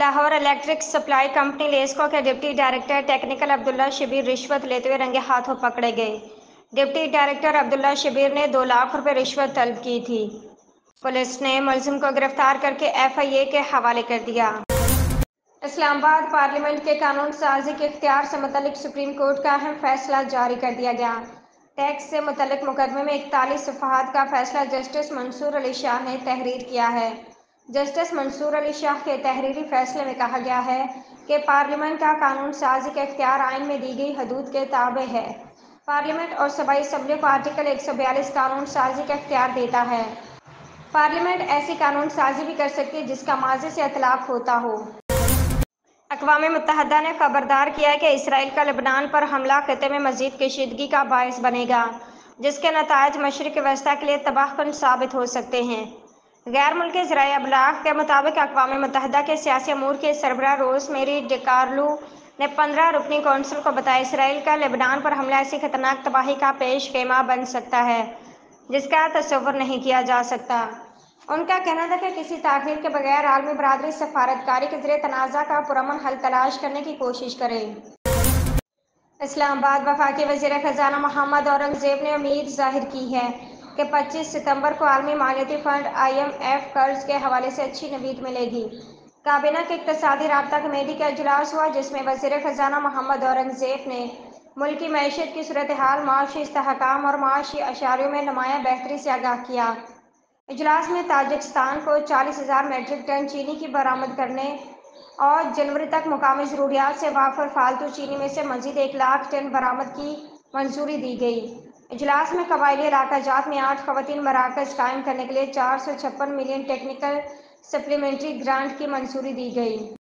Lahore electric supply company LESCO کے deputy director technical عبداللہ شبیر رشوت لیتے ہوئے رنگے ہاتھوں پکڑے گئے۔ ڈپٹی ڈائریکٹر عبداللہ شبیر نے 2 لاکھ روپے رشوت طلب کی تھی۔ پولیس نے ملزم کو گرفتار کرکے FIA کے حوالے کر دیا۔ اسلام آباد پارلیمنٹ کے قانون سازی کے اختیار سے متعلق سپریم کورٹ کا اہم فیصلہ جاری کر دیا گیا۔ ٹیکس سے متعلق مقدمے میں 41 صفحات کا فیصلہ جسٹس منصور علی شاہ نے تحریر کیا ہے۔ جسٹس منصور علی شاہ کے تحریری فیصلے میں کہا گیا ہے کہ پارلیمنٹ کا قانون سازی کا اختیار آئین میں دی گئی حدود کے تابع ہے۔ پارلیمنٹ اور صوبائی اسمبلیوں کو آرٹیکل 142 قانون سازی کا اختیار دیتا ہے۔ پارلیمنٹ ایسی قانون سازی بھی کر سکتی ہے جس کا ماضی سے اطلاق ہوتا ہو۔ اقوام متحدہ نے خبردار کیا ہے کہ اسرائیل کا لبنان پر حملہ خطے میں مزید کشیدگی کا باعث بنے گا، جس کے نتائج مشرق وسطیٰ کے لیے تباہ کن ثابت ہو سکتے ہیں۔ غیر ملکی ذرائع ابلاغ کے مطابق اقوام متحدہ کے سیاسی امور کی سربراہ روز میری ڈیکارلو نے 15 رکنی کونسل کو بتایا اسرائیل کا لبنان پر حملہ ایسی خطرناک تباہی کا پیش خیمہ بن سکتا ہے جس کا تصور نہیں کیا جا سکتا۔ ان کا کہنا تھا کہ کسی تاخیر کے بغیر عالمی برادری سفارتکاری کے ذریعے تنازع کا پرامن حل تلاش کرنے کی کوشش کرے۔ اسلام آباد وفاقی وزیر خزانہ محمد اورنگزیب نے امید ظاہر کی ہے کہ 25 ستمبر کو عالمی مالیاتی فنڈ IMF قرض کے حوالے سے اچھی نوید ملے گی۔ کابینہ کی اقتصادی رابطہ کمیٹی کا اجلاس ہوا جس میں وزیر خزانہ محمد اورنگزیب نے ملکی معیشت کی صورتحال، معاشی استحکام اور معاشی اشاریوں میں نمایاں بہتری سے آگاہ کیا۔ اجلاس میں تاجکستان کو 40,000 میٹرک ٹن چینی کی برآمد کرنے اور جنوری تک مقامی ضروریات سے وافر فالتو چینی میں سے مزید 1 لاکھ ٹن برآمد کی منظوری دی گئی۔ اجلاس میں قبائلی علاقہ جات میں 8 خواتین مراکز قائم کرنے کے لیے 456 ملین ٹیکنیکل سپلیمنٹری گرانٹ کی منظوری دی گئی۔